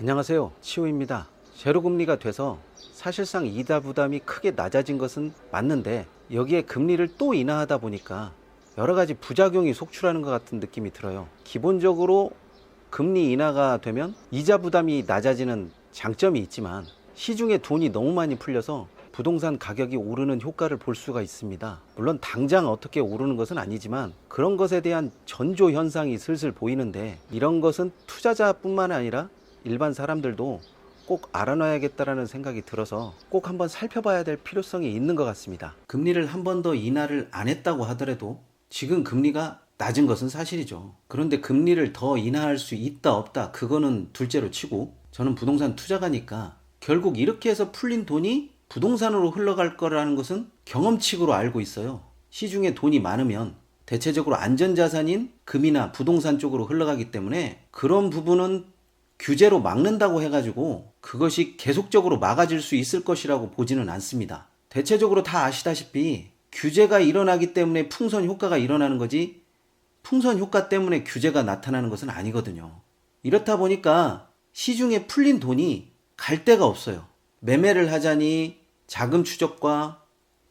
안녕하세요, 치우입니다. 제로금리가 돼서 사실상 이자 부담이 크게 낮아진 것은 맞는데, 여기에 금리를 또 인하하다 보니까 여러 가지 부작용이 속출하는 것 같은 느낌이 들어요. 기본적으로 금리 인하가 되면 이자 부담이 낮아지는 장점이 있지만, 시중에 돈이 너무 많이 풀려서 부동산 가격이 오르는 효과를 볼 수가 있습니다. 물론 당장 어떻게 오르는 것은 아니지만 그런 것에 대한 전조 현상이 슬슬 보이는데, 이런 것은 투자자뿐만 아니라 일반 사람들도 꼭 알아놔야겠다라는 생각이 들어서 꼭 한번 살펴봐야 될 필요성이 있는 것 같습니다. 금리를 한 번 더 인하를 안 했다고 하더라도 지금 금리가 낮은 것은 사실이죠. 그런데 금리를 더 인하할 수 있다 없다, 그거는 둘째로 치고, 저는 부동산 투자가니까 결국 이렇게 해서 풀린 돈이 부동산으로 흘러갈 거라는 것은 경험칙으로 알고 있어요. 시중에 돈이 많으면 대체적으로 안전자산인 금이나 부동산 쪽으로 흘러가기 때문에, 그런 부분은 규제로 막는다고 해가지고 그것이 계속적으로 막아질 수 있을 것이라고 보지는 않습니다. 대체적으로 다 아시다시피 규제가 일어나기 때문에 풍선 효과가 일어나는 거지, 풍선 효과 때문에 규제가 나타나는 것은 아니거든요. 이렇다 보니까 시중에 풀린 돈이 갈 데가 없어요. 매매를 하자니 자금 추적과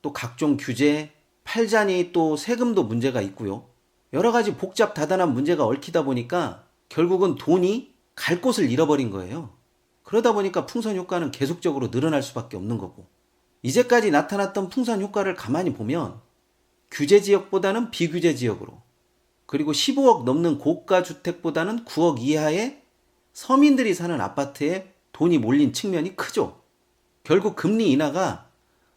또 각종 규제, 팔자니 또 세금도 문제가 있고요. 여러 가지 복잡 다단한 문제가 얽히다 보니까 결국은 돈이 갈 곳을 잃어버린 거예요. 그러다 보니까 풍선 효과는 계속적으로 늘어날 수밖에 없는 거고, 이제까지 나타났던 풍선 효과를 가만히 보면 규제 지역보다는 비규제 지역으로, 그리고 15억 넘는 고가 주택보다는 9억 이하의 서민들이 사는 아파트에 돈이 몰린 측면이 크죠. 결국 금리 인하가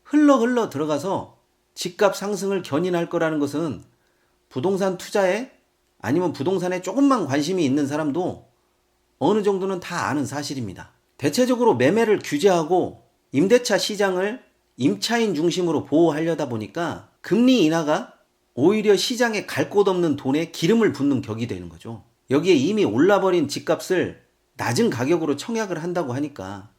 흘러 들어가서 집값 상승을 견인할 거라는 것은 부동산 투자에, 아니면 부동산에 조금만 관심이 있는 사람도 어느 정도는 다 아는 사실입니다. 대체적으로 매매를 규제하고 임대차 시장을 임차인 중심으로 보호하려다 보니까 금리 인하가 오히려 시장에 갈 곳 없는 돈에 기름을 붓는 격이 되는 거죠. 여기에 이미 올라버린 집값을 낮은 가격으로 청약을 한다고 하니까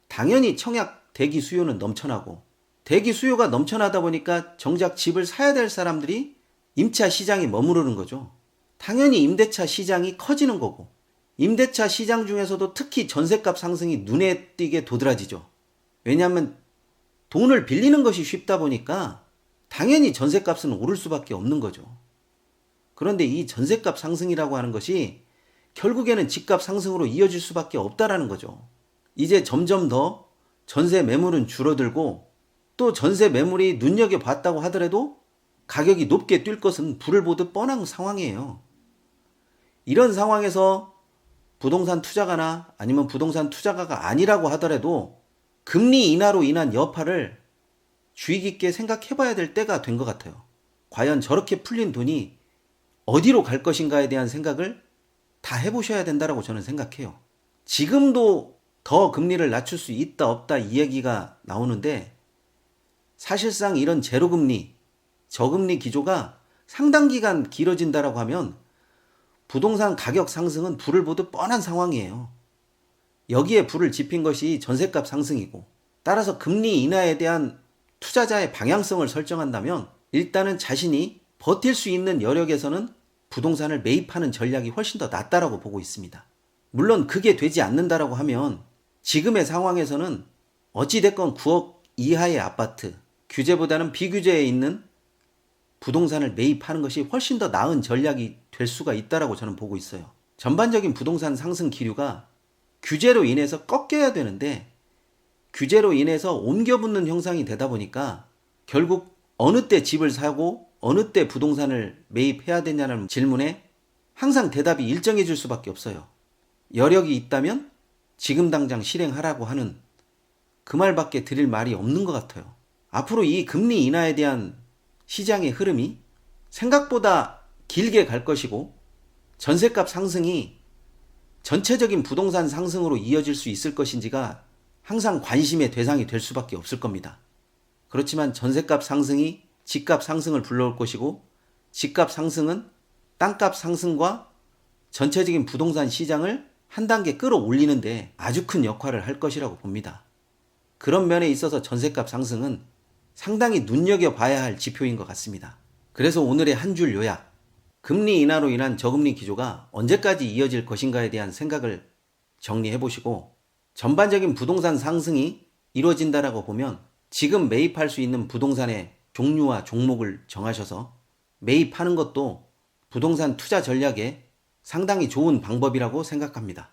당연히 청약 대기 수요는 넘쳐나고, 대기 수요가 넘쳐나다 보니까 정작 집을 사야 될 사람들이 임차 시장에 머무르는 거죠. 당연히 임대차 시장이 커지는 거고, 임대차 시장 중에서도 특히 전셋값 상승이 눈에 띄게 도드라지죠. 왜냐하면 돈을 빌리는 것이 쉽다 보니까 당연히 전셋값은 오를 수밖에 없는 거죠. 그런데 이 전셋값 상승이라고 하는 것이 결국에는 집값 상승으로 이어질 수밖에 없다라는 거죠. 이제 점점 더 전세 매물은 줄어들고, 또 전세 매물이 눈여겨봤다고 하더라도 가격이 높게 뛸 것은 불을 보듯 뻔한 상황이에요. 이런 상황에서 부동산 투자가나 아니면 부동산 투자가가 아니라고 하더라도 금리 인하로 인한 여파를 주의 깊게 생각해 봐야 될 때가 된 것 같아요. 과연 저렇게 풀린 돈이 어디로 갈 것인가에 대한 생각을 다 해보셔야 된다고 저는 생각해요. 지금도 더 금리를 낮출 수 있다 없다 이 얘기가 나오는데, 사실상 이런 제로금리, 저금리 기조가 상당 기간 길어진다라고 하면 부동산 가격 상승은 불을 보듯 뻔한 상황이에요. 여기에 불을 지핀 것이 전셋값 상승이고, 따라서 금리 인하에 대한 투자자의 방향성을 설정한다면 일단은 자신이 버틸 수 있는 여력에서는 부동산을 매입하는 전략이 훨씬 더 낫다라고 보고 있습니다. 물론 그게 되지 않는다라고 하면 지금의 상황에서는 어찌됐건 9억 이하의 아파트, 규제보다는 비규제에 있는 부동산을 매입하는 것이 훨씬 더 나은 전략이 될 수가 있다라고 저는 보고 있어요. 전반적인 부동산 상승 기류가 규제로 인해서 꺾여야 되는데, 규제로 인해서 옮겨붙는 형상이 되다 보니까 결국 어느 때 집을 사고 어느 때 부동산을 매입해야 되냐는 질문에 항상 대답이 일정해질 수밖에 없어요. 여력이 있다면 지금 당장 실행하라고 하는 그 말밖에 드릴 말이 없는 것 같아요. 앞으로 이 금리 인하에 대한 시장의 흐름이 생각보다 길게 갈 것이고, 전셋값 상승이 전체적인 부동산 상승으로 이어질 수 있을 것인지가 항상 관심의 대상이 될 수밖에 없을 겁니다. 그렇지만 전셋값 상승이 집값 상승을 불러올 것이고, 집값 상승은 땅값 상승과 전체적인 부동산 시장을 한 단계 끌어올리는데 아주 큰 역할을 할 것이라고 봅니다. 그런 면에 있어서 전셋값 상승은 상당히 눈여겨봐야 할 지표인 것 같습니다. 그래서 오늘의 한 줄 요약, 금리 인하로 인한 저금리 기조가 언제까지 이어질 것인가에 대한 생각을 정리해 보시고, 전반적인 부동산 상승이 이루어진다라고 보면 지금 매입할 수 있는 부동산의 종류와 종목을 정하셔서 매입하는 것도 부동산 투자 전략에 상당히 좋은 방법이라고 생각합니다.